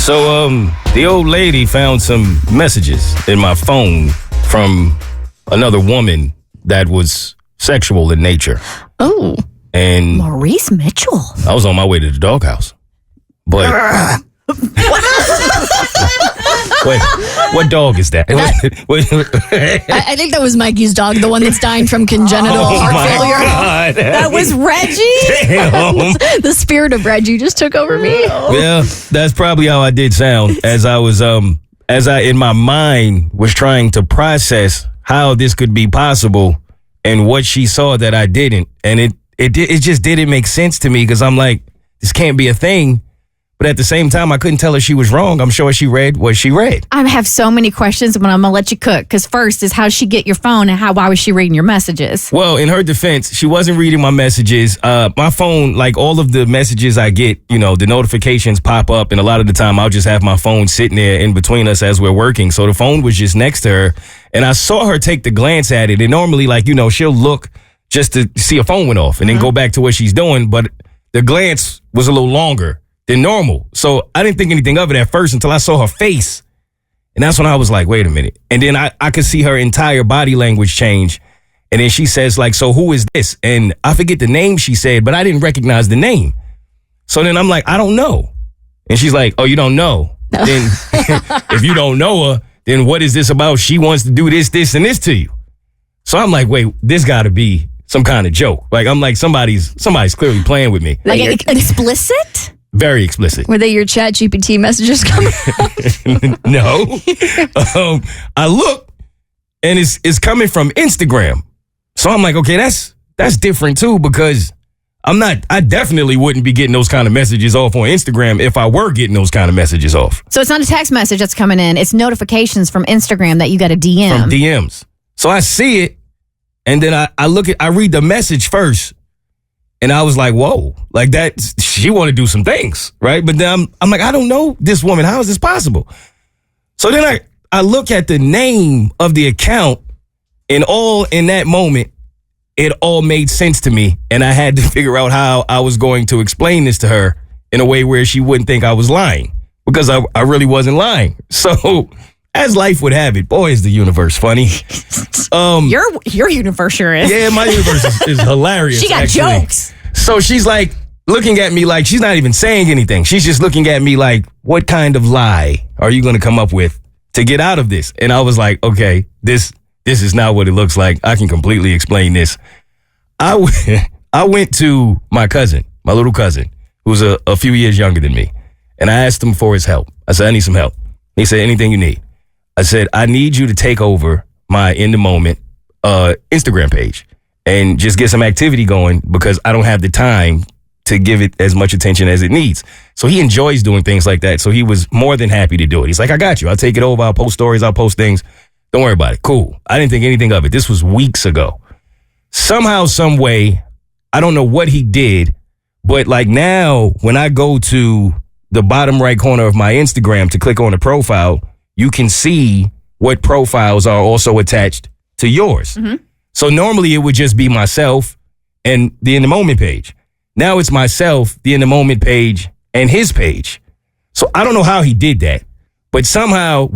So, the old lady found some messages in my phone from another woman that was sexual in nature. Oh. And Maurice Mitchell. I was on my way to the doghouse. But wait, what dog is that? I think that was Mikey's dog, the one that's dying from congenital heart failure. God. That was Reggie. Damn. The spirit of Reggie just took over me. Yeah, that's probably how I did sound as I was in my mind was trying to process how this could be possible and what she saw that I didn't. And it just didn't make sense to me because I'm like, this can't be a thing. But at the same time, I couldn't tell her she was wrong. I'm sure she read what she read. I have so many questions, but I'm going to let you cook. Because first is how'd she get your phone and why was she reading your messages? Well, in her defense, she wasn't reading my messages. My phone, like all of the messages I get, the notifications pop up. And a lot of the time, I'll just have my phone sitting there in between us as we're working. So the phone was just next to her. And I saw her take the glance at it. And normally, she'll look just to see her phone went off and then go back to what she's doing. But the glance was a little longer than normal. So I didn't think anything of it at first until I saw her face. And that's when I was like, wait a minute. And then I could see her entire body language change. And then she says, so who is this? And I forget the name she said, but I didn't recognize the name. So then I'm like, I don't know. And she's like, oh, you don't know? Then if you don't know her, then what is this about? She wants to do this, this, and this to you. So I'm like, wait, this got to be some kind of joke. I'm like, somebody's clearly playing with me. Like explicit? Very explicit. Were they your chat GPT messages coming up? No. I look and it's coming from Instagram. So I'm like, okay, that's different too, because I definitely wouldn't be getting those kind of messages off on Instagram if I were getting those kind of messages off. So it's not a text message that's coming in. It's notifications from Instagram that you got a DM. From DMs. So I see it and then I read the message first. And I was like, whoa, that, she want to do some things, right? But then I'm like, I don't know this woman. How is this possible? So then I look at the name of the account and all in that moment, it all made sense to me. And I had to figure out how I was going to explain this to her in a way where she wouldn't think I was lying, because I really wasn't lying. So as life would have it, boy, is the universe funny. Your universe sure is. Yeah, my universe is hilarious. She got actually. jokes. So she's looking at me like she's not even saying anything. She's just looking at me like, what kind of lie are you going to come up with to get out of this? And I was like, okay, this is not what it looks like. I can completely explain this. I went to my cousin, my little cousin, who's a few years younger than me. And I asked him for his help. I said, I need some help. He said, anything you need. I said, I need you to take over my In the Moment Instagram page and just get some activity going, because I don't have the time to give it as much attention as it needs. So he enjoys doing things like that. So he was more than happy to do it. He's like, I got you. I'll take it over. I'll post stories. I'll post things. Don't worry about it. Cool. I didn't think anything of it. This was weeks ago. Somehow, some way, I don't know what he did, but now when I go to the bottom right corner of my Instagram to click on a profile, you can see what profiles are also attached to yours. Mm-hmm. So normally it would just be myself and the In the Moment page. Now it's myself, the In the Moment page, and his page. So I don't know how he did that, but somehow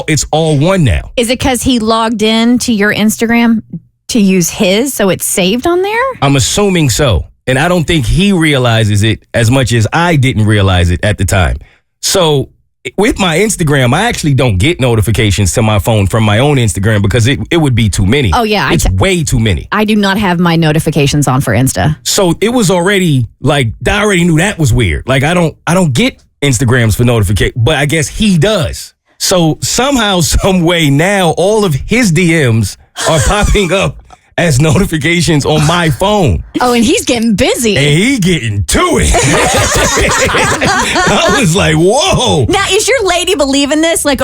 it's all one now. Is it because he logged in to your Instagram to use his, so it's saved on there? I'm assuming so. And I don't think he realizes it as much as I didn't realize it at the time. So with my Instagram, I actually don't get notifications to my phone from my own Instagram because it would be too many. Oh, yeah. It's way too many. I do not have my notifications on for Insta. So it was already I already knew that was weird. I don't get Instagrams for notification, but I guess he does. So somehow, some way now, all of his DMs are popping up as notifications on my phone. Oh, and he's getting busy. And he getting to it. I was like, whoa. Now, is your lady believing this? Babe,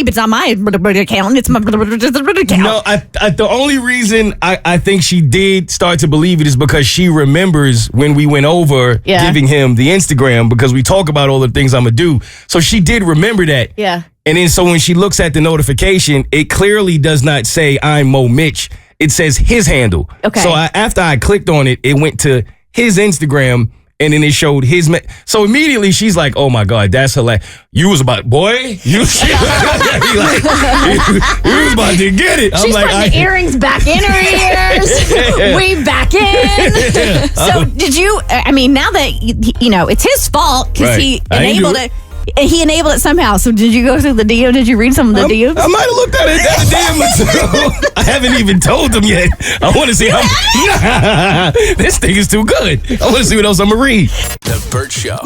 it's on my account. It's my account. No, the only reason I think she did start to believe it is because she remembers when we went over giving him the Instagram, because we talk about all the things I'm going to do. So she did remember that. Yeah. And then so when she looks at the notification, it clearly does not say I'm Mo Mitch. It says his handle. Okay. So after I clicked on it, it went to his Instagram and then it showed his so immediately she's like, oh my God, that's hilarious. You was about, boy, you was about to get it. She's putting the earrings back in her ears. We back in. So did you, I mean, now that, it's his fault because he enabled it. He enabled it somehow. So did you go through the DM? Did you read some of the DMs? I might have looked at it at the DM. I haven't even told them yet. I want to see how. This thing is too good. I want to see what else I'm going to read. The Bert Show.